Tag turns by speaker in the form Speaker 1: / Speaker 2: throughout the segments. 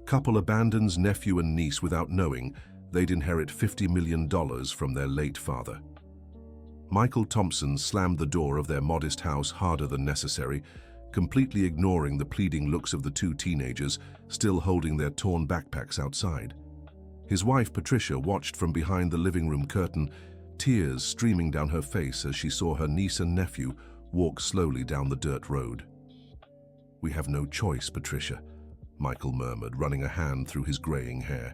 Speaker 1: Couple abandons nephew and niece without knowing they'd inherit $50 million from their late father. Michael Thompson slammed the door of their modest house harder than necessary, completely ignoring the pleading looks of the two teenagers still holding their torn backpacks outside. His wife, Patricia, watched from behind the living room curtain, tears streaming down her face as she saw her niece and nephew walk slowly down the dirt road. "We have no choice, Patricia," Michael murmured, running a hand through his graying hair.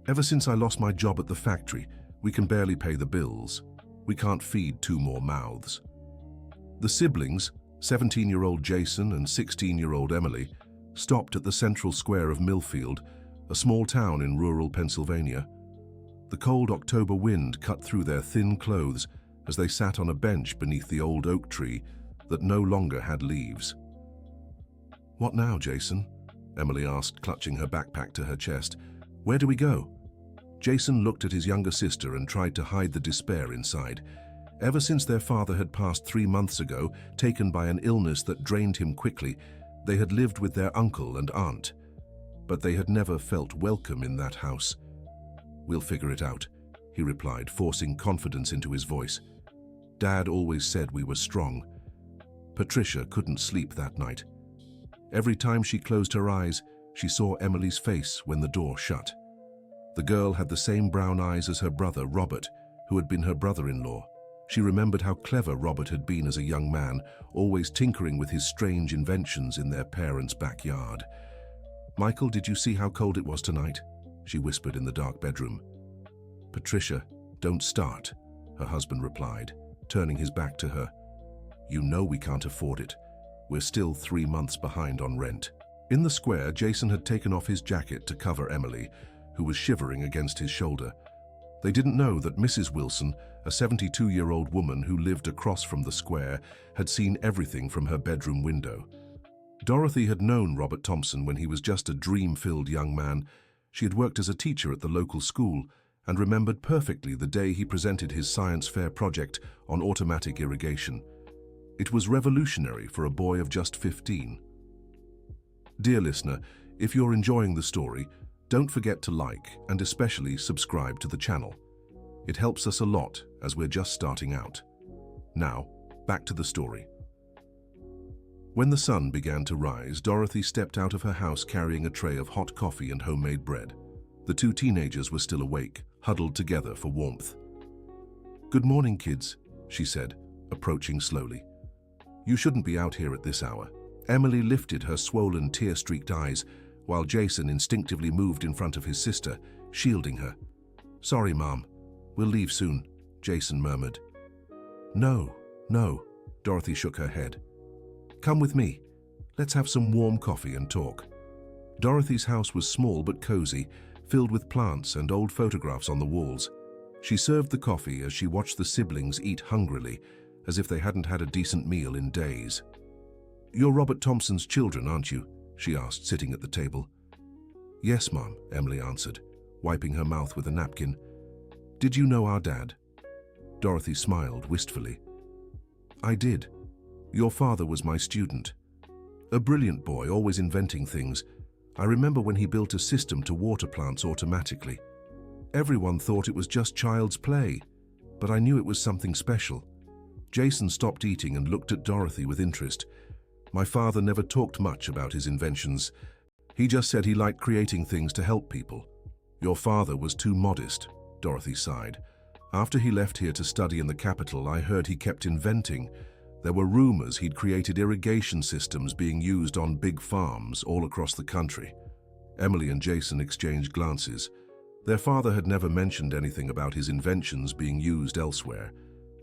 Speaker 1: "Ever since I lost my job at the factory, we can barely pay the bills. We can't feed two more mouths." The siblings, 17-year-old Jason and 16-year-old Emily, stopped at the central square of Millfield, a small town in rural Pennsylvania. The cold October wind cut through their thin clothes as they sat on a bench beneath the old oak tree that no longer had leaves. "What now, Jason?" Emily asked, clutching her backpack to her chest. "Where do we go?" Jason looked at his younger sister and tried to hide the despair inside. Ever since their father had passed 3 months ago, taken by an illness that drained him quickly, they had lived with their uncle and aunt. But they had never felt welcome in that house. "We'll figure it out," he replied, forcing confidence into his voice. "Dad always said we were strong." Patricia couldn't sleep that night. Every time she closed her eyes, she saw Emily's face when the door shut. The girl had the same brown eyes as her brother, Robert, who had been her brother-in-law. She remembered how clever Robert had been as a young man, always tinkering with his strange inventions in their parents' backyard. "Michael, did you see how cold it was tonight?" she whispered in the dark bedroom. "Patricia, don't start," her husband replied, turning his back to her. "You know we can't afford it. We're still 3 months behind on rent." In the square, Jason had taken off his jacket to cover Emily, who was shivering against his shoulder. They didn't know that Mrs. Wilson, a 72-year-old woman who lived across from the square, had seen everything from her bedroom window. Dorothy had known Robert Thompson when he was just a dream-filled young man. She had worked as a teacher at the local school and remembered perfectly the day he presented his science fair project on automatic irrigation. It was revolutionary for a boy of just 15. Dear listener, if you're enjoying the story, don't forget to like and especially subscribe to the channel. It helps us a lot as we're just starting out. Now, back to the story. When the sun began to rise, Dorothy stepped out of her house carrying a tray of hot coffee and homemade bread. The two teenagers were still awake, huddled together for warmth. "Good morning, kids," she said, approaching slowly. "You shouldn't be out here at this hour." Emily lifted her swollen, tear-streaked eyes, while Jason instinctively moved in front of his sister, shielding her. "Sorry, Mom. We'll leave soon," Jason murmured. No, Dorothy shook her head. "Come with me. Let's have some warm coffee and talk." Dorothy's house was small but cozy, filled with plants and old photographs on the walls. She served the coffee as she watched the siblings eat hungrily, as if they hadn't had a decent meal in days. "You're Robert Thompson's children, aren't you?" she asked, sitting at the table. "Yes, Mom," Emily answered, wiping her mouth with a napkin. "Did you know our dad?" Dorothy smiled wistfully. "I did. Your father was my student. A brilliant boy, always inventing things. I remember when he built a system to water plants automatically. Everyone thought it was just child's play, but I knew it was something special." Jason stopped eating and looked at Dorothy with interest. "My father never talked much about his inventions. He just said he liked creating things to help people." "Your father was too modest," Dorothy sighed. "After he left here to study in the capital, I heard he kept inventing. There were rumors he'd created irrigation systems being used on big farms all across the country." Emily and Jason exchanged glances. Their father had never mentioned anything about his inventions being used elsewhere.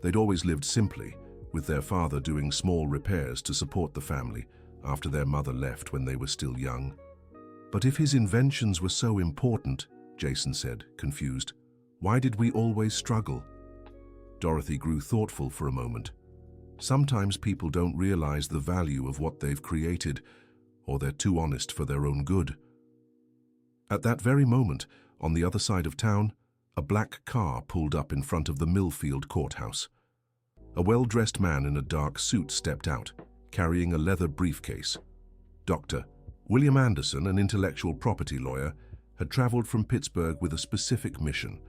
Speaker 1: They'd always lived simply, with their father doing small repairs to support the family after their mother left when they were still young. "But if his inventions were so important," Jason said, confused, "why did we always struggle?" Dorothy grew thoughtful for a moment. Sometimes people don't realize the value of what they've created, or they're too honest for their own good. At that very moment, on the other side of town, a black car pulled up in front of the Millfield courthouse. A well-dressed man in a dark suit stepped out, carrying a leather briefcase. "Doctor, William Anderson, an intellectual property lawyer, had traveled from Pittsburgh with a specific mission: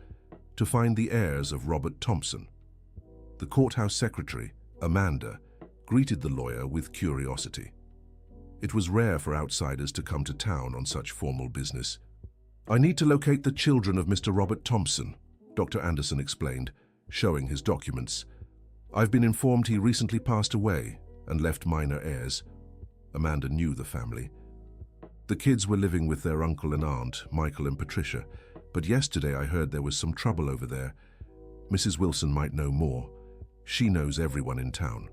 Speaker 1: to find the heirs of Robert Thompson. The courthouse secretary, Amanda, greeted the lawyer with curiosity. It was rare for outsiders to come to town on such formal business. "I need to locate the children of Mr. Robert Thompson," Dr. Anderson explained, showing his documents. "I've been informed he recently passed away and left minor heirs." Amanda knew the family. The kids were living with their uncle and aunt, Michael and Patricia, but yesterday I heard there was some trouble over there. Mrs. Wilson might know more. She knows everyone in town.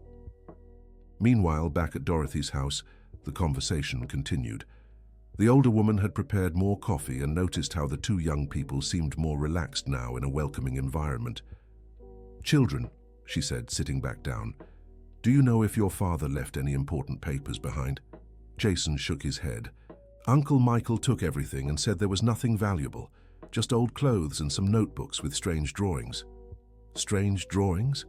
Speaker 1: Meanwhile, back at Dorothy's house, the conversation continued. The older woman had prepared more coffee and noticed how the two young people seemed more relaxed now in a welcoming environment. "Children," she said, sitting back down, "do you know if your father left any important papers behind?" Jason shook his head. "Uncle Michael took everything and said there was nothing valuable, just old clothes and some notebooks with strange drawings." "Strange drawings?"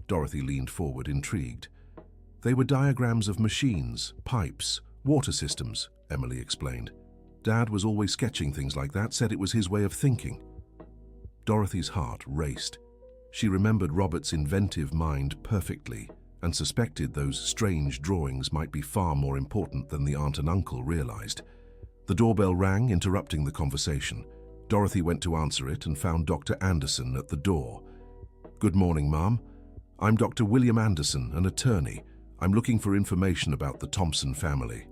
Speaker 1: Dorothy leaned forward, intrigued. "They were diagrams of machines, pipes, water systems," Emily explained. "Dad was always sketching things like that, said it was his way of thinking." Dorothy's heart raced. She remembered Robert's inventive mind perfectly and suspected those strange drawings might be far more important than the aunt and uncle realized. The doorbell rang, interrupting the conversation. Dorothy went to answer it and found Dr. Anderson at the door. "Good morning, Ma'am. I'm Dr. William Anderson, an attorney. I'm looking for information about the Thompson family."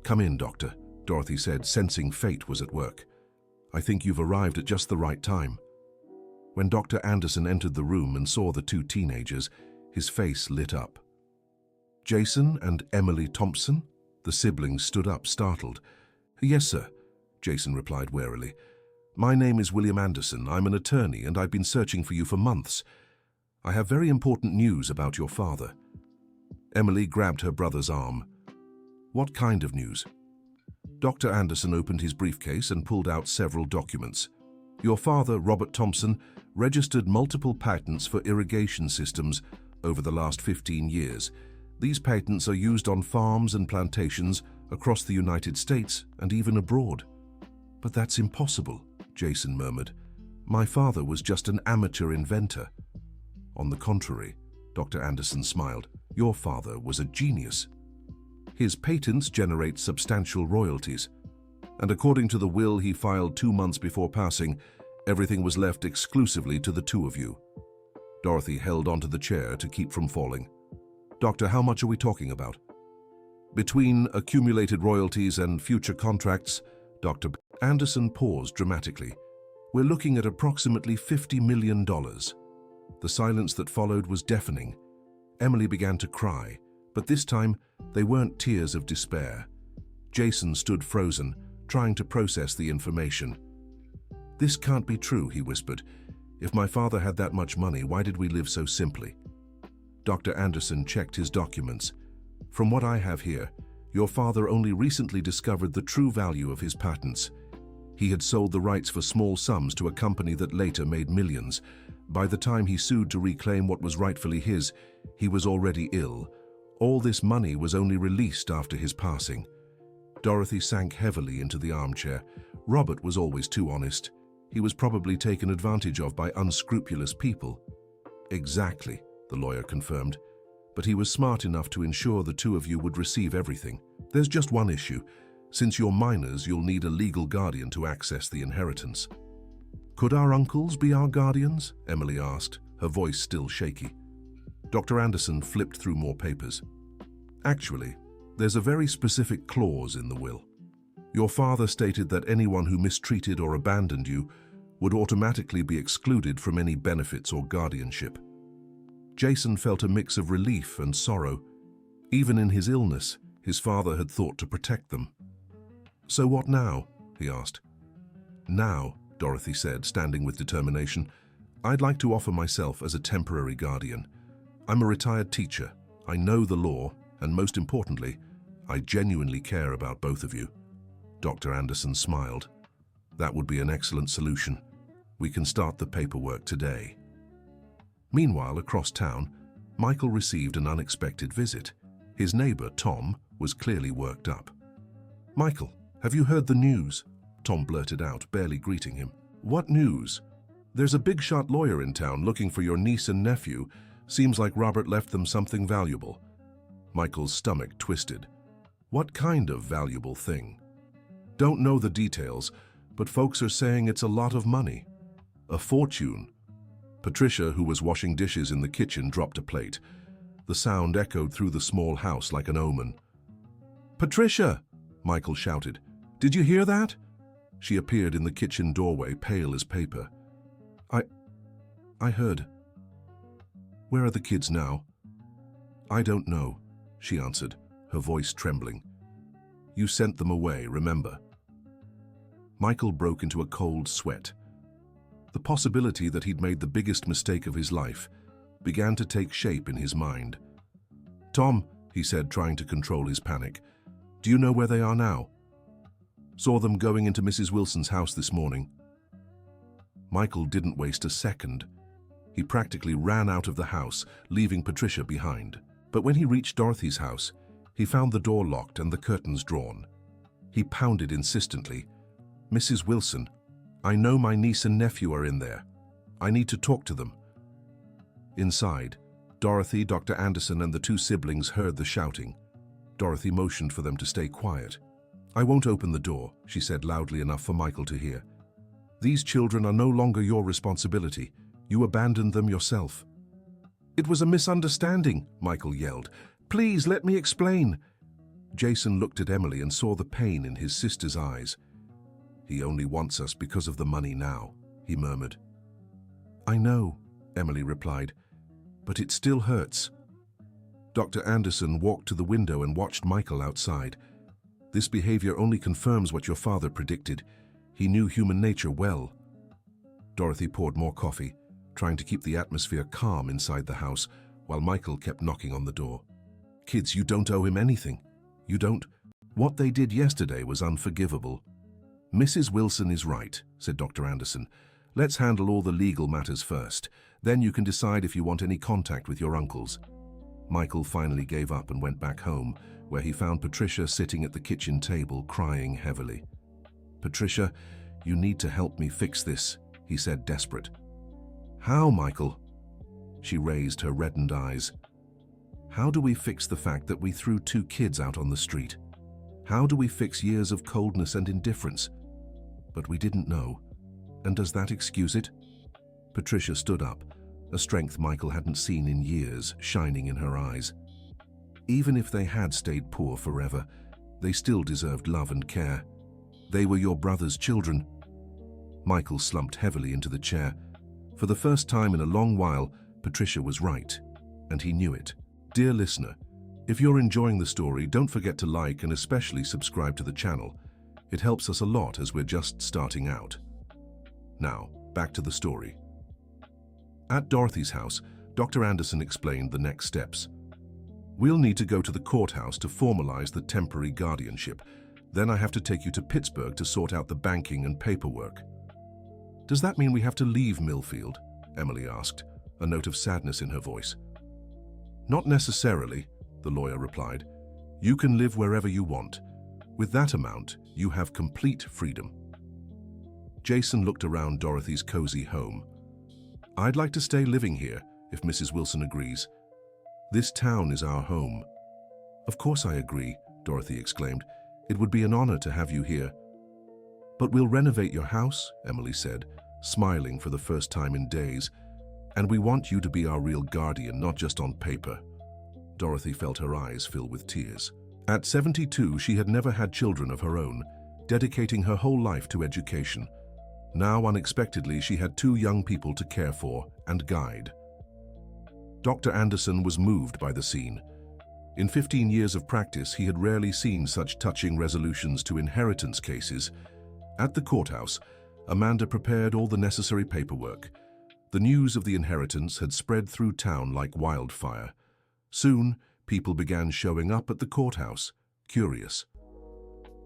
Speaker 1: "Come in, Doctor," Dorothy said, sensing fate was at work. "I think you've arrived at just the right time." When Dr. Anderson entered the room and saw the two teenagers, his face lit up. "Jason and Emily Thompson?" The siblings stood up, startled. "Yes, sir," Jason replied warily. "My name is William Anderson. I'm an attorney, and I've been searching for you for months. I have very important news about your father." Emily grabbed her brother's arm. "What kind of news?" Dr. Anderson opened his briefcase and pulled out several documents. "Your father, Robert Thompson, registered multiple patents for irrigation systems over the last 15 years. These patents are used on farms and plantations across the United States and even abroad." "But that's impossible," Jason murmured. "My father was just an amateur inventor." "On the contrary," Dr. Anderson smiled, "your father was a genius. His patents generate substantial royalties, and according to the will he filed 2 months before passing, everything was left exclusively to the two of you." Dorothy held onto the chair to keep from falling. "Doctor, how much are we talking about?" "Between accumulated royalties and future contracts," Dr. Anderson paused dramatically, "we're looking at approximately $50 million. The silence that followed was deafening. Emily began to cry, but this time they weren't tears of despair. Jason stood frozen, trying to process the information. "This can't be true," he whispered. "If my father had that much money, why did we live so simply?" Dr. Anderson checked his documents. "From what I have here, your father only recently discovered the true value of his patents. He had sold the rights for small sums to a company that later made millions. By the time he sued to reclaim what was rightfully his, he was already ill. All this money was only released after his passing." Dorothy sank heavily into the armchair. Robert was always too honest. He was probably taken advantage of by unscrupulous people. "Exactly," the lawyer confirmed. "But he was smart enough to ensure the two of you would receive everything. There's just one issue. Since you're minors, you'll need a legal guardian to access the inheritance." "Could our uncles be our guardians?" Emily asked, her voice still shaky. Dr. Anderson flipped through more papers. "Actually, there's a very specific clause in the will. Your father stated that anyone who mistreated or abandoned you would automatically be excluded from any benefits or guardianship." Jason felt a mix of relief and sorrow. Even in his illness, his father had thought to protect them. "So what now?" he asked. "Now," Dorothy said, standing with determination, "I'd like to offer myself as a temporary guardian. I'm a retired teacher. I know the law, and most importantly, I genuinely care about both of you." Dr. Anderson smiled. "That would be an excellent solution. We can start the paperwork today." Meanwhile, across town, Michael received an unexpected visit. His neighbor, Tom, was clearly worked up. "Michael, have you heard the news?" Tom blurted out, barely greeting him. "What news?" "There's a big-shot lawyer in town looking for your niece and nephew. Seems like Robert left them something valuable." Michael's stomach twisted. What kind of valuable thing? "Don't know the details, but folks are saying it's a lot of money. A fortune." Patricia, who was washing dishes in the kitchen, dropped a plate. The sound echoed through the small house like an omen. "Patricia!" Michael shouted. "Did you hear that?" She appeared in the kitchen doorway, pale as paper. I heard." "Where are the kids now?" "I don't know," she answered, her voice trembling. "You sent them away, remember?" Michael broke into a cold sweat. The possibility that he'd made the biggest mistake of his life began to take shape in his mind. "Tom," he said, trying to control his panic, "do you know where they are now?" "Saw them going into Mrs. Wilson's house this morning." Michael didn't waste a second. He practically ran out of the house, leaving Patricia behind. But when he reached Dorothy's house, he found the door locked and the curtains drawn. He pounded insistently. "Mrs. Wilson, I know my niece and nephew are in there. I need to talk to them." Inside, Dorothy, Dr. Anderson, and the two siblings heard the shouting. Dorothy motioned for them to stay quiet. "I won't open the door," she said loudly enough for Michael to hear. "These children are no longer your responsibility. You abandoned them yourself." "It was a misunderstanding," Michael yelled. "Please let me explain." Jason looked at Emily and saw the pain in his sister's eyes. "He only wants us because of the money now," he murmured. "I know," Emily replied, "but it still hurts." Dr. Anderson walked to the window and watched Michael outside. "This behavior only confirms what your father predicted. He knew human nature well." Dorothy poured more coffee, trying to keep the atmosphere calm inside the house, while Michael kept knocking on the door. "Kids, you don't owe him anything. You don't. What they did yesterday was unforgivable." "Mrs. Wilson is right," said Dr. Anderson. "Let's handle all the legal matters first. Then you can decide if you want any contact with your uncles." Michael finally gave up and went back home, where he found Patricia sitting at the kitchen table, crying heavily. "Patricia, you need to help me fix this," he said, desperate. "How, Michael?" She raised her reddened eyes. "How do we fix the fact that we threw two kids out on the street? How do we fix years of coldness and indifference? But we didn't know. And does that excuse it?" Patricia stood up, a strength Michael hadn't seen in years shining in her eyes. "Even if they had stayed poor forever, they still deserved love and care. They were your brother's children." Michael slumped heavily into the chair. For the first time in a long while, Patricia was right, and he knew it. Dear listener, if you're enjoying the story, don't forget to like and especially subscribe to the channel. It helps us a lot as we're just starting out. Now, back to the story. At Dorothy's house, Dr. Anderson explained the next steps. "We'll need to go to the courthouse to formalize the temporary guardianship. Then I have to take you to Pittsburgh to sort out the banking and paperwork." "Does that mean we have to leave Millfield?" Emily asked, a note of sadness in her voice. "Not necessarily," the lawyer replied. "You can live wherever you want. With that amount, you have complete freedom." Jason looked around Dorothy's cozy home. "I'd like to stay living here, if Mrs. Wilson agrees. This town is our home." "Of course I agree," Dorothy exclaimed. "It would be an honor to have you here." "But we'll renovate your house," Emily said, smiling for the first time in days. "And we want you to be our real guardian, not just on paper." Dorothy felt her eyes fill with tears. At 72, she had never had children of her own, dedicating her whole life to education. Now, unexpectedly, she had two young people to care for and guide. Dr. Anderson was moved by the scene. In 15 years of practice, he had rarely seen such touching resolutions to inheritance cases. At the courthouse, Amanda prepared all the necessary paperwork. The news of the inheritance had spread through town like wildfire. Soon, people began showing up at the courthouse, curious.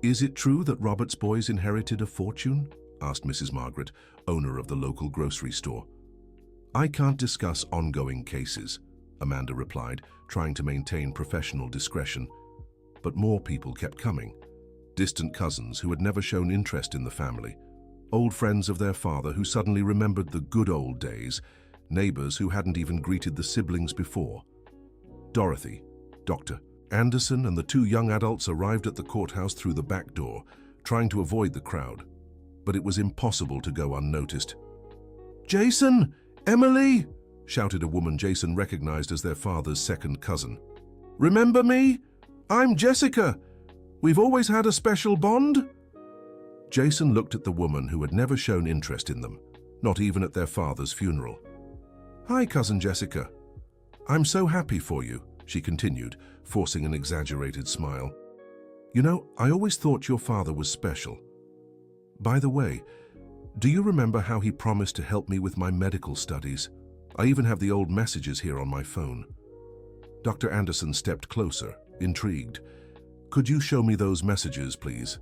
Speaker 1: "Is it true that Robert's boys inherited a fortune?" asked Mrs. Margaret, owner of the local grocery store. "I can't discuss ongoing cases," Amanda replied, trying to maintain professional discretion. But more people kept coming. Distant cousins who had never shown interest in the family, old friends of their father who suddenly remembered the good old days, neighbors who hadn't even greeted the siblings before. Dorothy, Dr. Anderson, and the two young adults arrived at the courthouse through the back door, trying to avoid the crowd. But it was impossible to go unnoticed. "Jason! Emily!" shouted a woman Jason recognized as their father's second cousin. "Remember me? I'm Jessica. We've always had a special bond." Jason looked at the woman who had never shown interest in them, not even at their father's funeral. "Hi, Cousin Jessica. I'm so happy for you," she continued, forcing an exaggerated smile. "You know, I always thought your father was special. By the way, do you remember how he promised to help me with my medical studies? I even have the old messages here on my phone." Dr. Anderson stepped closer, intrigued. "Could you show me those messages, please?"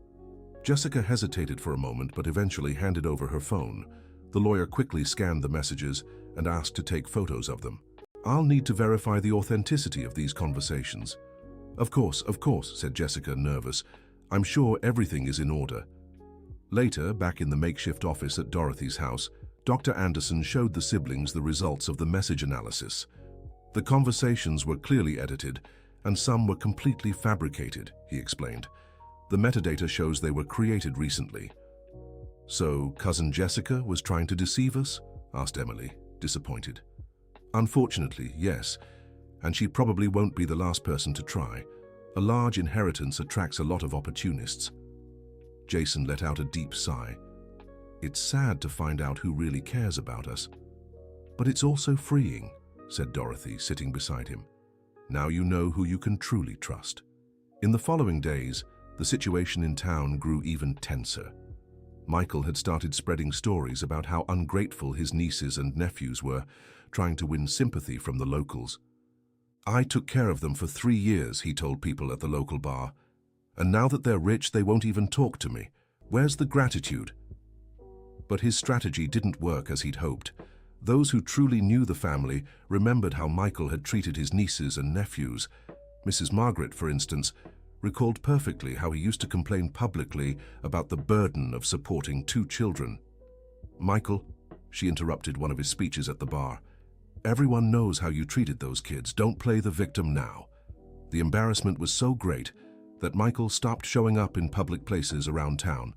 Speaker 1: Jessica hesitated for a moment, but eventually handed over her phone. The lawyer quickly scanned the messages and asked to take photos of them. "I'll need to verify the authenticity of these conversations." Of course," said Jessica, nervous. "I'm sure everything is in order." Later, back in the makeshift office at Dorothy's house, Dr. Anderson showed the siblings the results of the message analysis. The conversations were clearly edited, and some were completely fabricated, he explained. The metadata shows they were created recently. "So, Cousin Jessica was trying to deceive us?" asked Emily, disappointed. "Unfortunately, yes, and she probably won't be the last person to try. A large inheritance attracts a lot of opportunists." Jason let out a deep sigh. "It's sad to find out who really cares about us. But it's also freeing," said Dorothy, sitting beside him. "Now you know who you can truly trust." In the following days, the situation in town grew even tenser. Michael had started spreading stories about how ungrateful his nieces and nephews were, trying to win sympathy from the locals. "I took care of them for 3 years," he told people at the local bar. "And now that they're rich, they won't even talk to me. Where's the gratitude?" But his strategy didn't work as he'd hoped. Those who truly knew the family remembered how Michael had treated his nieces and nephews. Mrs. Margaret, for instance, recalled perfectly how he used to complain publicly about the burden of supporting 2 children. "Michael," she interrupted one of his speeches at the bar, "everyone knows how you treated those kids. Don't play the victim now." The embarrassment was so great that Michael stopped showing up in public places around town.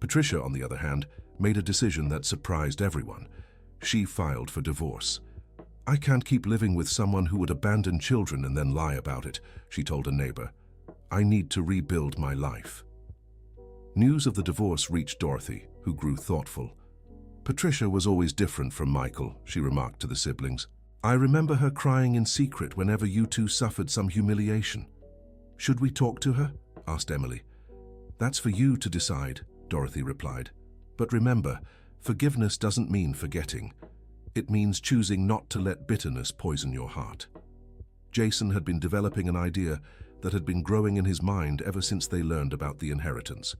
Speaker 1: Patricia, on the other hand, made a decision that surprised everyone. She filed for divorce. "I can't keep living with someone who would abandon children and then lie about it," she told a neighbor. "I need to rebuild my life." News of the divorce reached Dorothy, who grew thoughtful. "Patricia was always different from Michael," she remarked to the siblings. "I remember her crying in secret whenever you two suffered some humiliation." "Should we talk to her?" asked Emily. "That's for you to decide," Dorothy replied. "But remember, forgiveness doesn't mean forgetting. It means choosing not to let bitterness poison your heart." Jason had been developing an idea that had been growing in his mind ever since they learned about the inheritance.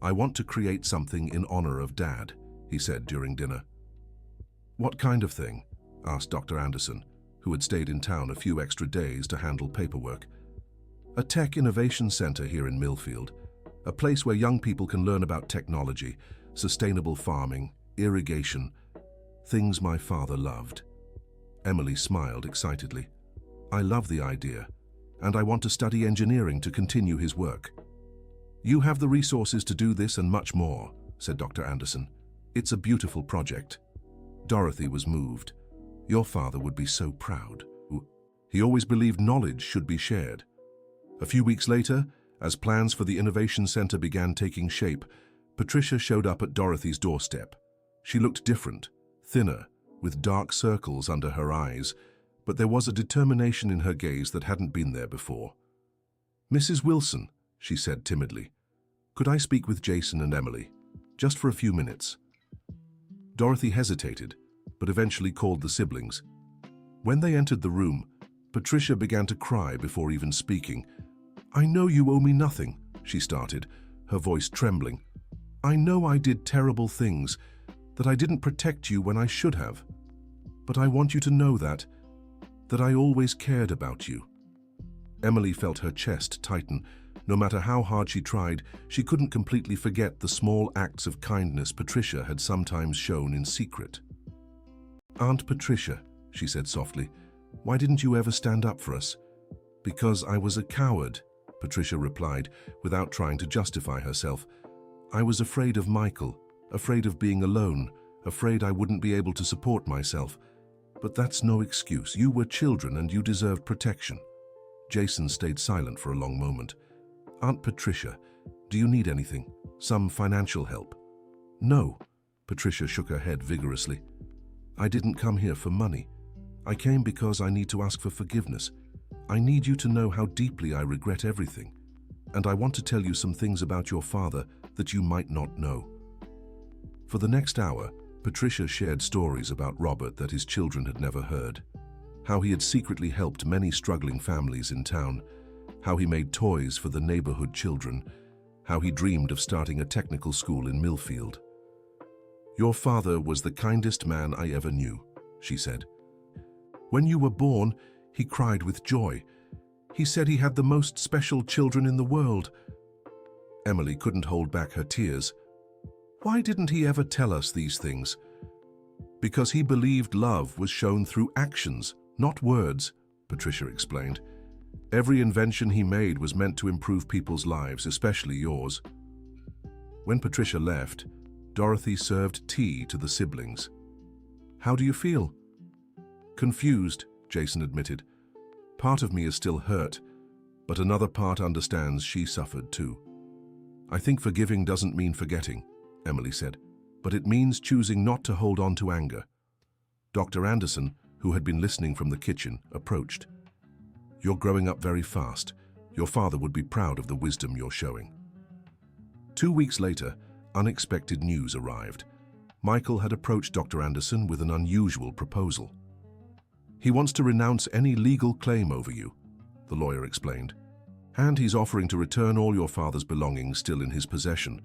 Speaker 1: "I want to create something in honor of Dad," he said during dinner. "What kind of thing?" asked Dr. Anderson, who had stayed in town a few extra days to handle paperwork. "A tech innovation center here in Millfield, a place where young people can learn about technology, sustainable farming, irrigation, things my father loved." Emily smiled excitedly. "I love the idea, and I want to study engineering to continue his work." "You have the resources to do this and much more," said Dr. Anderson. "It's a beautiful project." Dorothy was moved. "Your father would be so proud. He always believed knowledge should be shared." A few weeks later, as plans for the Innovation Center began taking shape, Patricia showed up at Dorothy's doorstep. She looked different, thinner, with dark circles under her eyes, but there was a determination in her gaze that hadn't been there before. "Mrs. Wilson," she said timidly, "could I speak with Jason and Emily? Just for a few minutes." Dorothy hesitated, but eventually called the siblings. When they entered the room, Patricia began to cry before even speaking. "I know you owe me nothing," she started, her voice trembling. "I know I did terrible things, that I didn't protect you when I should have. But I want you to know that I always cared about you." Emily felt her chest tighten, No matter how hard she tried, she couldn't completely forget the small acts of kindness Patricia had sometimes shown in secret. "Aunt Patricia," she said softly, "why didn't you ever stand up for us?" "Because I was a coward," Patricia replied, without trying to justify herself. "I was afraid of Michael, afraid of being alone, afraid I wouldn't be able to support myself. But that's no excuse. You were children and you deserved protection." Jason stayed silent for a long moment. "Aunt Patricia, do you need anything? Some financial help?" "No," Patricia shook her head vigorously. "I didn't come here for money. I came because I need to ask for forgiveness. I need you to know how deeply I regret everything. And I want to tell you some things about your father that you might not know." For the next hour, Patricia shared stories about Robert that his children had never heard. How he had secretly helped many struggling families in town, how he made toys for the neighborhood children, how he dreamed of starting a technical school in Millfield. "Your father was the kindest man I ever knew," she said. "When you were born, he cried with joy. He said he had the most special children in the world." Emily couldn't hold back her tears. "Why didn't he ever tell us these things?" "Because he believed love was shown through actions, not words," Patricia explained. "Every invention he made was meant to improve people's lives, especially yours." When Patricia left, Dorothy served tea to the siblings. "How do you feel?" "Confused," Jason admitted. "Part of me is still hurt, but another part understands she suffered too." "I think forgiving doesn't mean forgetting," Emily said, "but it means choosing not to hold on to anger." Dr. Anderson, who had been listening from the kitchen, approached. "You're growing up very fast. Your father would be proud of the wisdom you're showing." 2 weeks later, unexpected news arrived. Michael had approached Dr. Anderson with an unusual proposal. "He wants to renounce any legal claim over you," the lawyer explained. "And he's offering to return all your father's belongings still in his possession."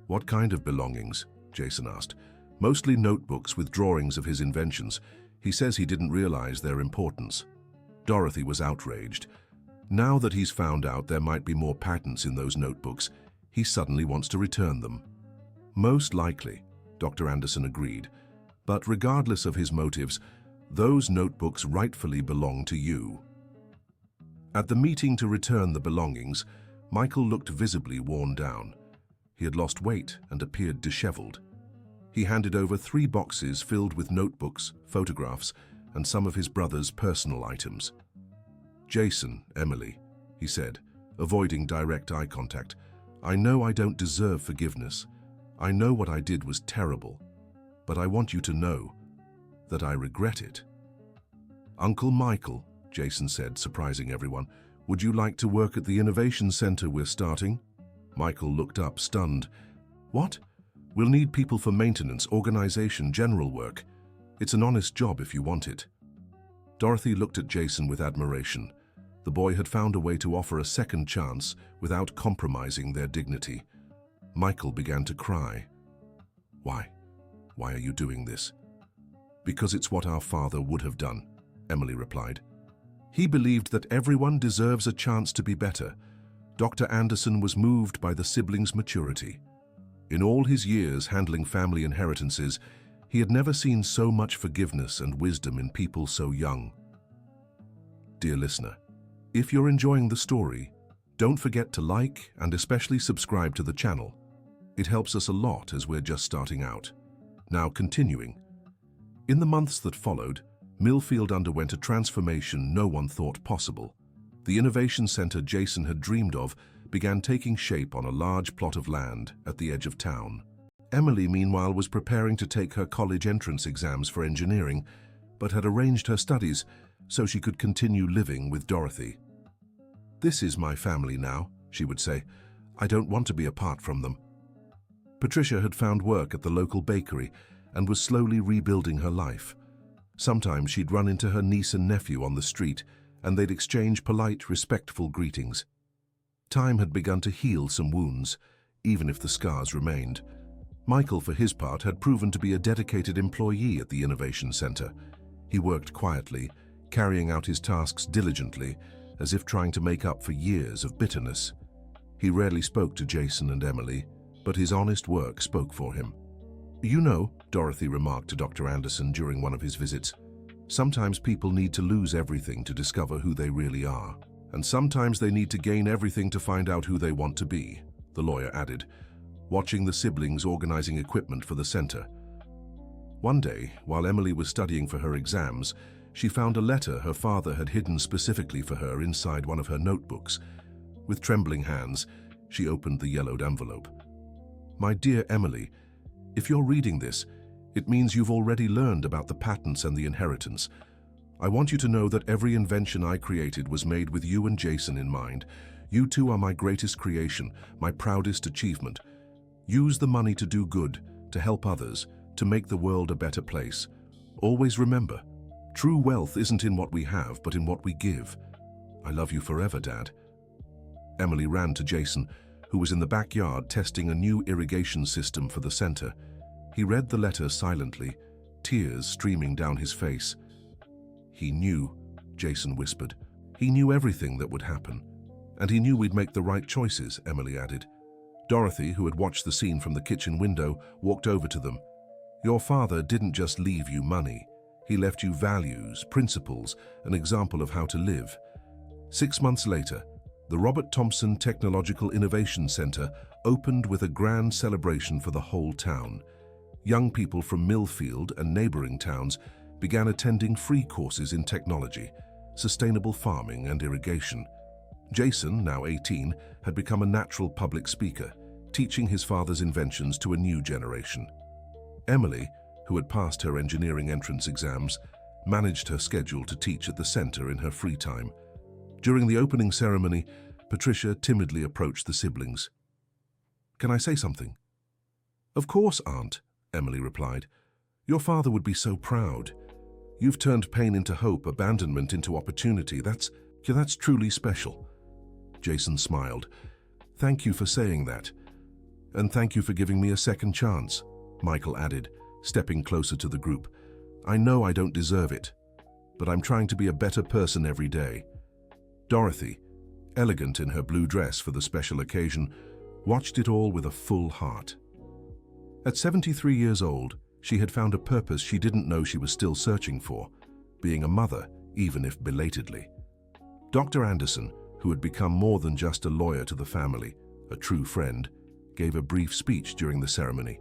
Speaker 1: "What kind of belongings?" Jason asked. "Mostly notebooks with drawings of his inventions. He says he didn't realize their importance." Dorothy was outraged. Now that he's found out there might be more patents in those notebooks, he suddenly wants to return them. "Most likely," Dr. Anderson agreed. "But regardless of his motives, those notebooks rightfully belong to you." At the meeting to return the belongings, Michael looked visibly worn down. He had lost weight and appeared disheveled. He handed over 3 boxes filled with notebooks, photographs, and some of his brother's personal items. "Jason, Emily," he said, avoiding direct eye contact, "I know I don't deserve forgiveness. I know what I did was terrible. But I want you to know that I regret it." "Uncle Michael," Jason said, surprising everyone, "would you like to work at the Innovation Center we're starting?" Michael looked up, stunned. "What? We'll need people for maintenance, organization, general work. It's an honest job if you want it." Dorothy looked at Jason with admiration. The boy had found a way to offer a second chance without compromising their dignity. Michael began to cry. "Why? Why are you doing this?" "Because it's what our father would have done," Emily replied. "He believed that everyone deserves a chance to be better." Dr. Anderson was moved by the siblings' maturity. In all his years handling family inheritances, he had never seen so much forgiveness and wisdom in people so young. Dear listener, if you're enjoying the story, don't forget to like and especially subscribe to the channel. It helps us a lot as we're just starting out. Now continuing. In the months that followed, Millfield underwent a transformation no one thought possible. The innovation center Jason had dreamed of began taking shape on a large plot of land at the edge of town. Emily, meanwhile, was preparing to take her college entrance exams for engineering, but had arranged her studies so she could continue living with Dorothy. "This is my family now," she would say. "I don't want to be apart from them." Patricia had found work at the local bakery and was slowly rebuilding her life. Sometimes she'd run into her niece and nephew on the street, and they'd exchange polite, respectful greetings. Time had begun to heal some wounds, even if the scars remained. Michael, for his part, had proven to be a dedicated employee at the Innovation Center. He worked quietly, carrying out his tasks diligently, as if trying to make up for years of bitterness. He rarely spoke to Jason and Emily, but his honest work spoke for him. "You know," Dorothy remarked to Dr. Anderson during one of his visits, "sometimes people need to lose everything to discover who they really are. And sometimes they need to gain everything to find out who they want to be," the lawyer added, watching the siblings organizing equipment for the center. One day, while Emily was studying for her exams, she found a letter her father had hidden specifically for her inside one of her notebooks. With trembling hands, she opened the yellowed envelope. "My dear Emily, if you're reading this, it means you've already learned about the patents and the inheritance. I want you to know that every invention I created was made with you and Jason in mind. You two are my greatest creation, my proudest achievement. Use the money to do good, to help others, to make the world a better place. Always remember, true wealth isn't in what we have, but in what we give. I love you forever, Dad." Emily ran to Jason, who was in the backyard testing a new irrigation system for the center. He read the letter silently, tears streaming down his face. "He knew," Jason whispered. "He knew everything that would happen. And he knew we'd make the right choices," Emily added. Dorothy, who had watched the scene from the kitchen window, walked over to them. "Your father didn't just leave you money. He left you values, principles, an example of how to live." 6 months later, the Robert Thompson Technological Innovation Center opened with a grand celebration for the whole town. Young people from Millfield and neighboring towns began attending free courses in technology, sustainable farming and irrigation. Jason, now 18, had become a natural public speaker, teaching his father's inventions to a new generation. Emily, who had passed her engineering entrance exams, managed her schedule to teach at the center in her free time. During the opening ceremony, Patricia timidly approached the siblings. "Can I say something?" "Of course, Aunt," Emily replied. "Your father would be so proud. You've turned pain into hope, abandonment into opportunity. That's truly special." Jason smiled. "Thank you for saying that. And thank you for giving me a second chance," Michael added, stepping closer to the group. "I know I don't deserve it, but I'm trying to be a better person every day." Dorothy, elegant in her blue dress for the special occasion, watched it all with a full heart. At 73 years old, she had found a purpose she didn't know she was still searching for, being a mother, even if belatedly. Dr. Anderson, who had become more than just a lawyer to the family, a true friend, gave a brief speech during the ceremony.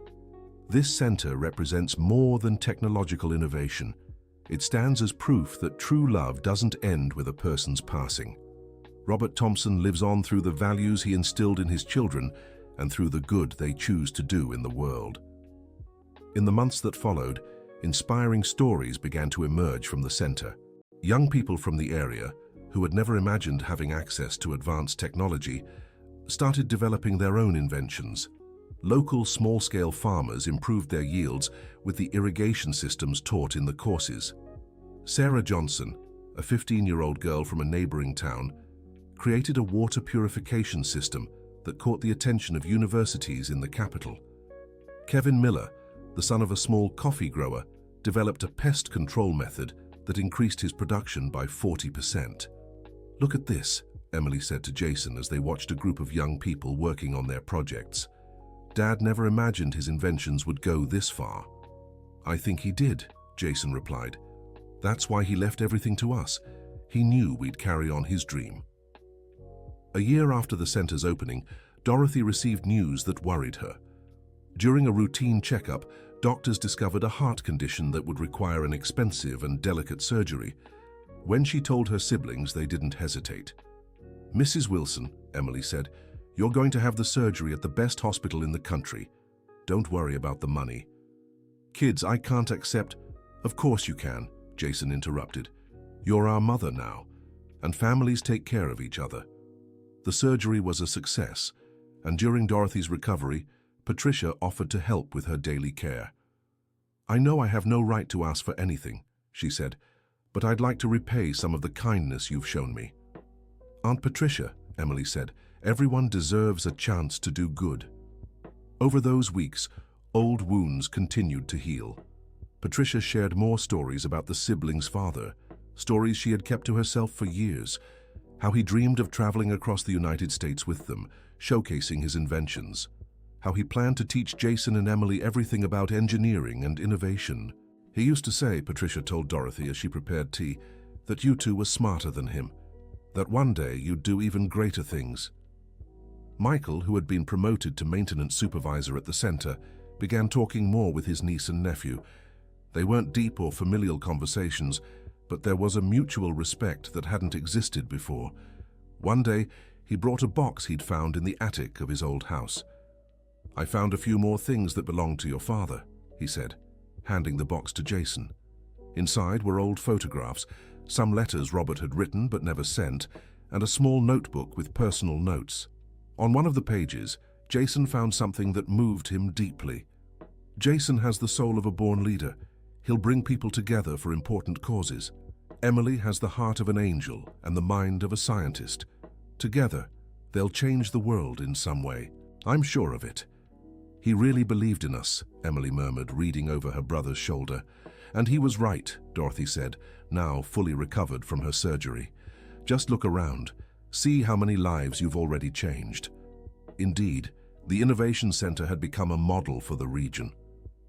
Speaker 1: This center represents more than technological innovation. It stands as proof that true love doesn't end with a person's passing. Robert Thompson lives on through the values he instilled in his children and through the good they choose to do in the world. In the months that followed, inspiring stories began to emerge from the center. Young people from the area, who had never imagined having access to advanced technology, started developing their own inventions. Local small-scale farmers improved their yields with the irrigation systems taught in the courses. Sarah Johnson, a 15-year-old girl from a neighboring town, created a water purification system that caught the attention of universities in the capital. Kevin Miller, the son of a small coffee grower, developed a pest control method that increased his production by 40%. "Look at this," Emily said to Jason as they watched a group of young people working on their projects. "Dad never imagined his inventions would go this far." "I think he did," Jason replied. "That's why he left everything to us. He knew we'd carry on his dream." A year after the center's opening, Dorothy received news that worried her. During a routine checkup, doctors discovered a heart condition that would require an expensive and delicate surgery. When she told her siblings, they didn't hesitate. "Mrs. Wilson," Emily said, "you're going to have the surgery at the best hospital in the country. Don't worry about the money." "Kids, I can't accept—" "Of course you can," Jason interrupted. "You're our mother now, and families take care of each other." The surgery was a success, and during Dorothy's recovery, Patricia offered to help with her daily care. "I know I have no right to ask for anything," she said, "but I'd like to repay some of the kindness you've shown me." "Aunt Patricia," Emily said, "everyone deserves a chance to do good." Over those weeks, old wounds continued to heal. Patricia shared more stories about the siblings' father, stories she had kept to herself for years, how he dreamed of traveling across the United States with them, showcasing his inventions, how he planned to teach Jason and Emily everything about engineering and innovation. He used to say, Patricia told Dorothy as she prepared tea, that you two were smarter than him, that one day you'd do even greater things. Michael, who had been promoted to maintenance supervisor at the center, began talking more with his niece and nephew. They weren't deep or familial conversations, but there was a mutual respect that hadn't existed before. One day, he brought a box he'd found in the attic of his old house. "I found a few more things that belonged to your father," he said, handing the box to Jason. Inside were old photographs, some letters Robert had written but never sent, and a small notebook with personal notes. On one of the pages, Jason found something that moved him deeply. "Jason has the soul of a born leader. He'll bring people together for important causes. Emily has the heart of an angel and the mind of a scientist. Together, they'll change the world in some way. I'm sure of it." "He really believed in us," Emily murmured, reading over her brother's shoulder. "And he was right," Dorothy said, now fully recovered from her surgery. "Just look around. See how many lives you've already changed." Indeed, the Innovation Center had become a model for the region.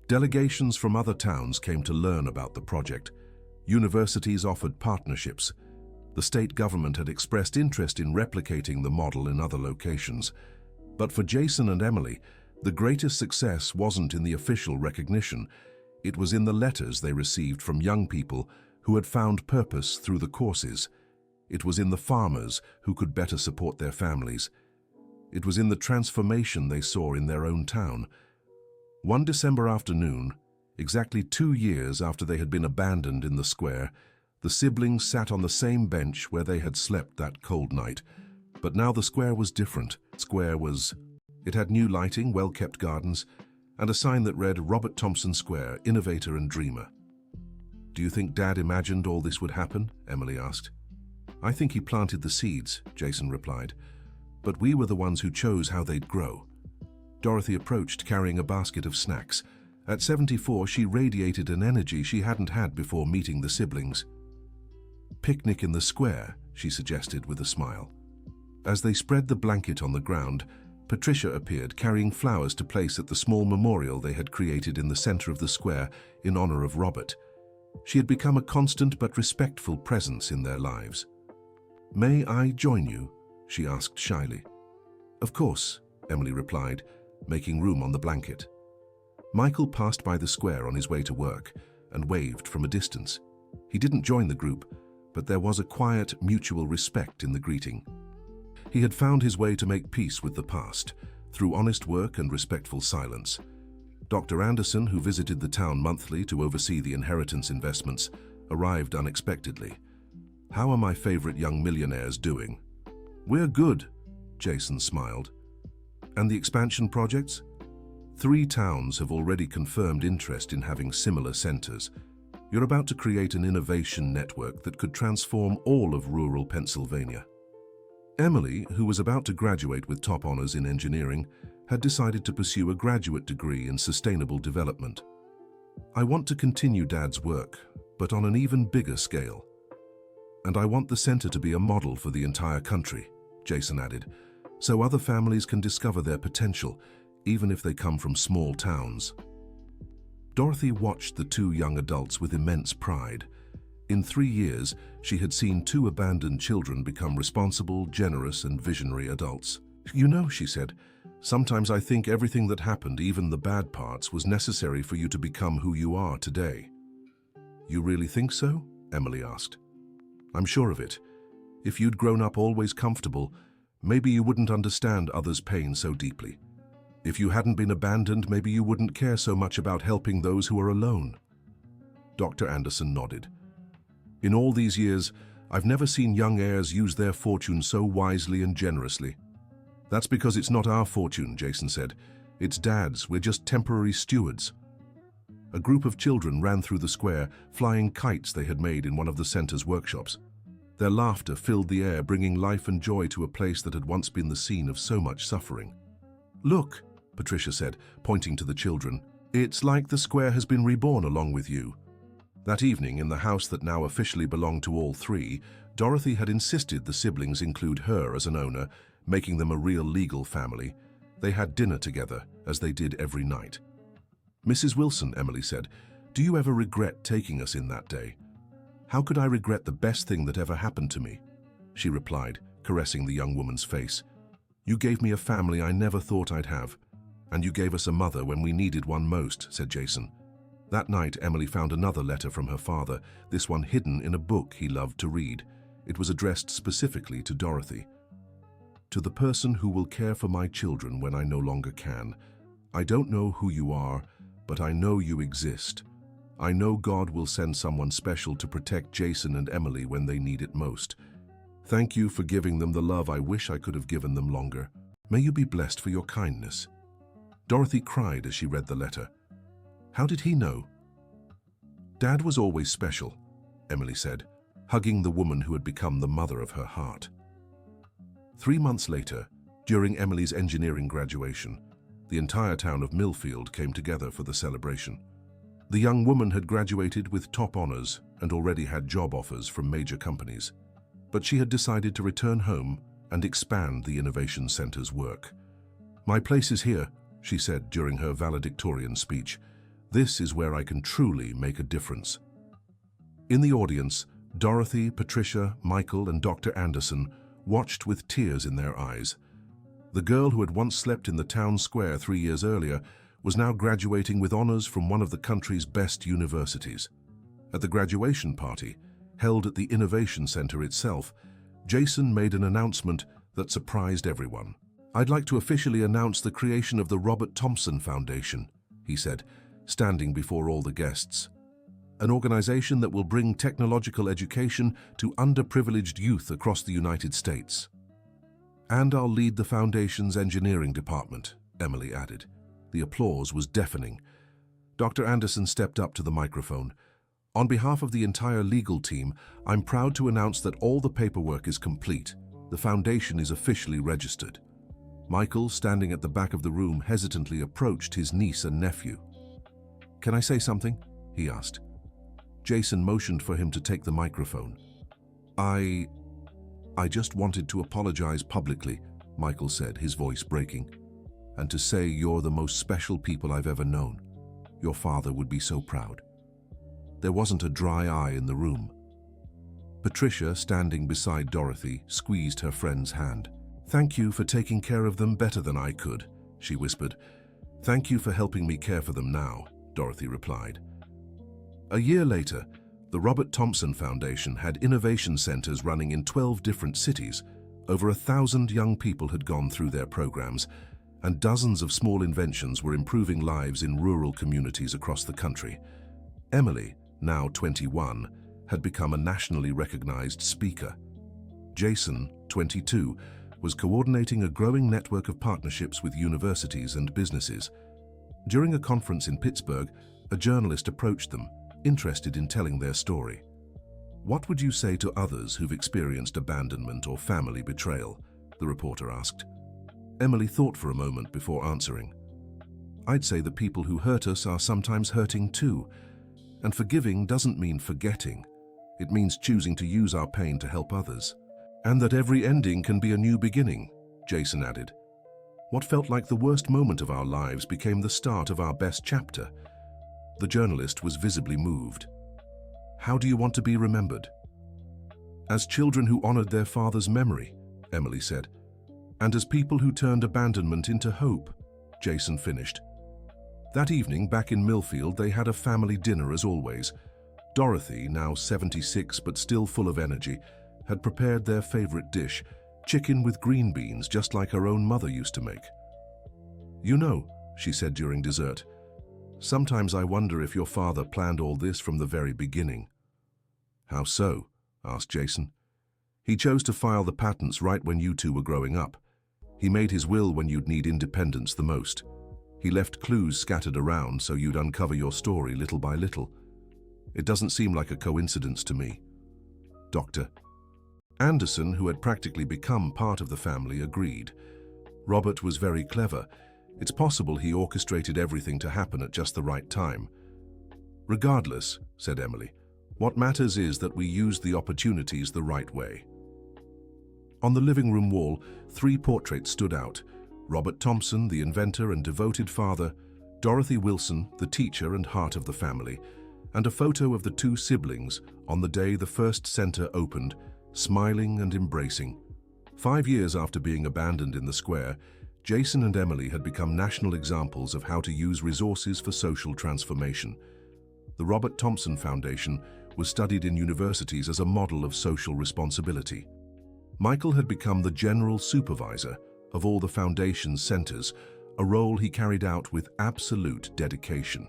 Speaker 1: Delegations from other towns came to learn about the project. Universities offered partnerships. The state government had expressed interest in replicating the model in other locations. But for Jason and Emily, the greatest success wasn't in the official recognition. It was in the letters they received from young people who had found purpose through the courses. It was in the farmers who could better support their families. It was in the transformation they saw in their own town. One December afternoon, exactly 2 years after they had been abandoned in the square, the siblings sat on the same bench where they had slept that cold night. But now the square was different. It had new lighting, well-kept gardens, and a sign that read Robert Thompson Square, Innovator and Dreamer. "Do you think Dad imagined all this would happen?" Emily asked. "I think he planted the seeds," Jason replied. "But we were the ones who chose how they'd grow." Dorothy approached, carrying a basket of snacks. At 74, she radiated an energy she hadn't had before meeting the siblings. "Picnic in the square," she suggested with a smile. As they spread the blanket on the ground, Patricia appeared, carrying flowers to place at the small memorial they had created in the center of the square in honor of Robert. She had become a constant but respectful presence in their lives. "May I join you?" she asked shyly. "Of course," Emily replied, making room on the blanket. Michael passed by the square on his way to work and waved from a distance. He didn't join the group, but there was a quiet, mutual respect in the greeting. He had found his way to make peace with the past, through honest work and respectful silence. Dr. Anderson, who visited the town monthly to oversee the inheritance investments, arrived unexpectedly. "How are my favorite young millionaires doing?" "We're good," Jason smiled. "And the expansion projects?" 3 towns have already confirmed interest in having similar centers. You're about to create an innovation network that could transform all of rural Pennsylvania. Emily, who was about to graduate with top honors in engineering, had decided to pursue a graduate degree in sustainable development. "I want to continue Dad's work, but on an even bigger scale. And I want the center to be a model for the entire country," Jason added, "so other families can discover their potential, even if they come from small towns." Dorothy watched the 2 young adults with immense pride. In 3 years, she had seen 2 abandoned children become responsible, generous, and visionary adults. "You know," she said, "sometimes I think everything that happened, even the bad parts, was necessary for you to become who you are today." "You really think so?" Emily asked. "I'm sure of it. If you'd grown up always comfortable, maybe you wouldn't understand others' pain so deeply. If you hadn't been abandoned, maybe you wouldn't care so much about helping those who are alone." Dr. Anderson nodded. "In all these years, I've never seen young heirs use their fortune so wisely and generously." "That's because it's not our fortune," Jason said. "It's Dad's. We're just temporary stewards." A group of children ran through the square, flying kites they had made in one of the center's workshops. Their laughter filled the air, bringing life and joy to a place that had once been the scene of so much suffering. "Look," Patricia said, pointing to the children. "It's like the square has been reborn along with you." That evening, in the house that now officially belonged to all 3, Dorothy had insisted the siblings include her as an owner, making them a real legal family. They had dinner together, as they did every night. "Mrs. Wilson," Emily said, "do you ever regret taking us in that day?" "How could I regret the best thing that ever happened to me?" she replied, caressing the young woman's face. "You gave me a family I never thought I'd have, and you gave us a mother when we needed one most," said Jason. That night, Emily found another letter from her father, this one hidden in a book he loved to read. It was addressed specifically to Dorothy. "To the person who will care for my children when I no longer can. I don't know who you are, but I know you exist. I know God will send someone special to protect Jason and Emily when they need it most. Thank you for giving them the love I wish I could have given them longer. May you be blessed for your kindness." Dorothy cried as she read the letter. How did he know? "Dad was always special," Emily said, hugging the woman who had become the mother of her heart. 3 months later, during Emily's engineering graduation, the entire town of Millfield came together for the celebration. The young woman had graduated with top honors and already had job offers from major companies. But she had decided to return home and expand the Innovation Center's work. "My place is here," she said during her valedictorian speech. "This is where I can truly make a difference." In the audience, Dorothy, Patricia, Michael, and Dr. Anderson watched with tears in their eyes. The girl who had once slept in the town square 3 years earlier was now graduating with honors from one of the country's best universities. At the graduation party, held at the Innovation Center itself, Jason made an announcement that surprised everyone. "I'd like to officially announce the creation of the Robert Thompson Foundation," he said, standing before all the guests. "An organization that will bring technological education to underprivileged youth across the United States. And I'll lead the foundation's engineering department," Emily added. The applause was deafening. Dr. Anderson stepped up to the microphone. "On behalf of the entire legal team, I'm proud to announce that all the paperwork is complete. The foundation is officially registered." Michael, standing at the back of the room, hesitantly approached his niece and nephew. "Can I say something?" he asked. Jason motioned for him to take the microphone. I just wanted to apologize publicly," Michael said, his voice breaking, "and to say you're the most special people I've ever known. Your father would be so proud." There wasn't a dry eye in the room. Patricia, standing beside Dorothy, squeezed her friend's hand. "Thank you for taking care of them better than I could," she whispered. "Thank you for helping me care for them now," Dorothy replied. A year later, the Robert Thompson Foundation had innovation centers running in 12 different cities. Over 1,000 young people had gone through their programs, and dozens of small inventions were improving lives in rural communities across the country. Emily, now 21, had become a nationally recognized speaker. Jason, 22, was coordinating a growing network of partnerships with universities and businesses. During a conference in Pittsburgh, a journalist approached them, interested in telling their story. "What would you say to others who've experienced abandonment or family betrayal?" the reporter asked. Emily thought for a moment before answering. "I'd say the people who hurt us are sometimes hurting too. And forgiving doesn't mean forgetting. It means choosing to use our pain to help others. And that every ending can be a new beginning," Jason added. "What felt like the worst moment of our lives became the start of our best chapter." The journalist was visibly moved. "How do you want to be remembered?" "As children who honored their father's memory," Emily said. "And as people who turned abandonment into hope," Jason finished. That evening, back in Millfield, they had a family dinner as always. Dorothy, now 76 but still full of energy, had prepared their favorite dish, chicken with green beans, just like her own mother used to make. "You know," she said during dessert, "sometimes I wonder if your father planned all this from the very beginning." "How so?" asked Jason. "He chose to file the patents right when you two were growing up. He made his will when you'd need independence the most. He left clues scattered around so you'd uncover your story little by little. It doesn't seem like a coincidence to me." Dr. Anderson, who had practically become part of the family, agreed. "Robert was very clever. It's possible he orchestrated everything to happen at just the right time." "Regardless," said Emily, "what matters is that we used the opportunities the right way." On the living room wall, 3 portraits stood out: Robert Thompson, the inventor and devoted father; Dorothy Wilson, the teacher and heart of the family; and a photo of the 2 siblings on the day the first center opened, smiling and embracing. 5 years after being abandoned in the square, Jason and Emily had become national examples of how to use resources for social transformation. The Robert Thompson Foundation was studied in universities as a model of social responsibility. Michael had become the general supervisor of all the foundation's centers, a role he carried out with absolute dedication.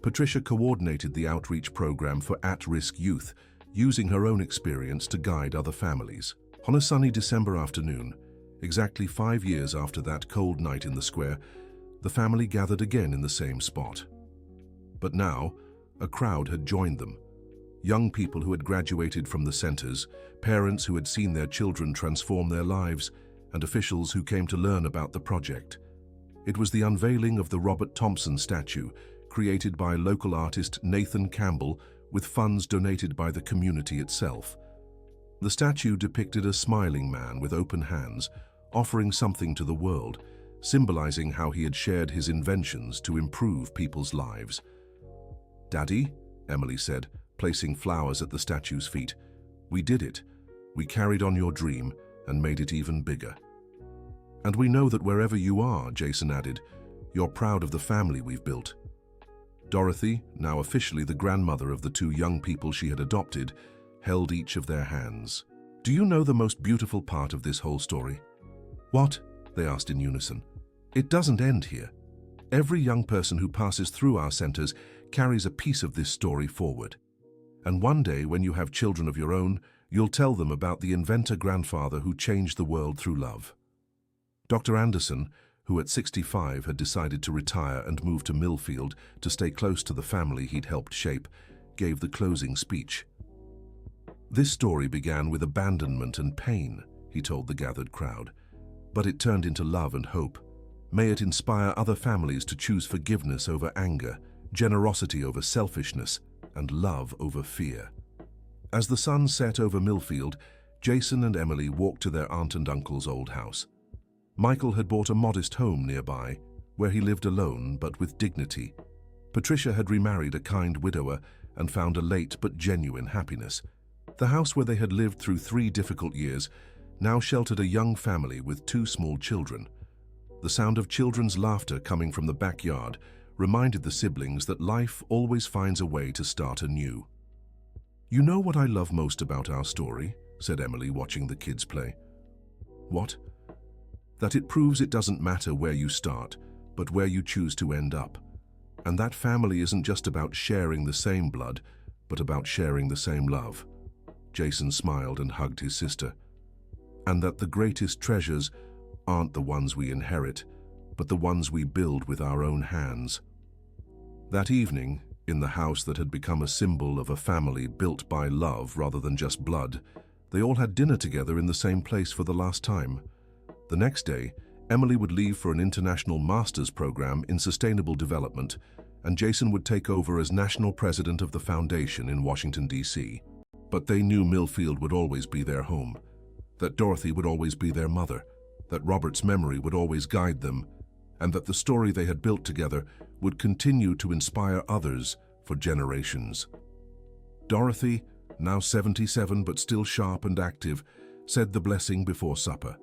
Speaker 1: Patricia coordinated the outreach program for at-risk youth, using her own experience to guide other families. On a sunny December afternoon, exactly 5 years after that cold night in the square, the family gathered again in the same spot. But now, a crowd had joined them. Young people who had graduated from the centers, parents who had seen their children transform their lives, and officials who came to learn about the project. It was the unveiling of the Robert Thompson statue, created by local artist Nathan Campbell with funds donated by the community itself. The statue depicted a smiling man with open hands, offering something to the world, symbolizing how he had shared his inventions to improve people's lives. "Daddy," Emily said, placing flowers at the statue's feet, "we did it. We carried on your dream and made it even bigger." "And we know that wherever you are," Jason added, "you're proud of the family we've built." Dorothy, now officially the grandmother of the 2 young people she had adopted, held each of their hands. "Do you know the most beautiful part of this whole story?" "What?" they asked in unison. "It doesn't end here. Every young person who passes through our centers carries a piece of this story forward. And one day, when you have children of your own, you'll tell them about the inventor grandfather who changed the world through love." Dr. Anderson, who at 65 had decided to retire and move to Millfield to stay close to the family he'd helped shape, gave the closing speech. "This story began with abandonment and pain," he told the gathered crowd, "but it turned into love and hope. May it inspire other families to choose forgiveness over anger, generosity over selfishness, and love over fear." As the sun set over Millfield, Jason and Emily walked to their aunt and uncle's old house. Michael had bought a modest home nearby, where he lived alone but with dignity. Patricia had remarried a kind widower and found a late but genuine happiness. The house where they had lived through 3 difficult years now sheltered a young family with 2 small children. The sound of children's laughter coming from the backyard reminded the siblings that life always finds a way to start anew. "You know what I love most about our story?" said Emily, watching the kids play. "What?" "That it proves it doesn't matter where you start, but where you choose to end up. And that family isn't just about sharing the same blood, but about sharing the same love." Jason smiled and hugged his sister. "And that the greatest treasures aren't the ones we inherit, but the ones we build with our own hands." That evening, in the house that had become a symbol of a family built by love rather than just blood, they all had dinner together in the same place for the last time. The next day, Emily would leave for an international master's program in sustainable development, and Jason would take over as national president of the foundation in Washington, D.C. But they knew Millfield would always be their home, that Dorothy would always be their mother, that Robert's memory would always guide them, and that the story they had built together would continue to inspire others for generations. Dorothy, now 77 but still sharp and active, said the blessing before supper.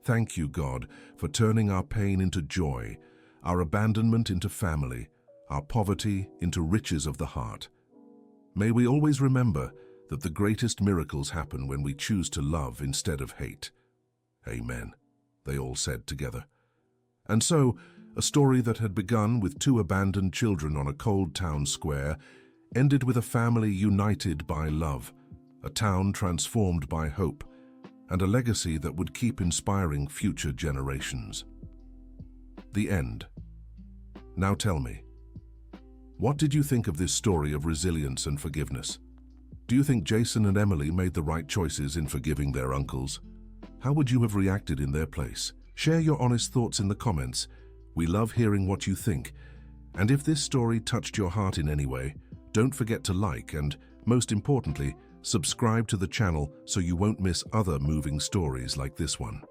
Speaker 1: "Thank you, God, for turning our pain into joy, our abandonment into family, our poverty into riches of the heart. May we always remember that the greatest miracles happen when we choose to love instead of hate. Amen," they all said together. And so, a story that had begun with 2 abandoned children on a cold town square ended with a family united by love, a town transformed by hope, and a legacy that would keep inspiring future generations. The end. Now tell me, what did you think of this story of resilience and forgiveness? Do you think Jason and Emily made the right choices in forgiving their uncles? How would you have reacted in their place? Share your honest thoughts in the comments. We love hearing what you think. And if this story touched your heart in any way, don't forget to like and, most importantly, Subscribe to the channel so you won't miss other moving stories like this one.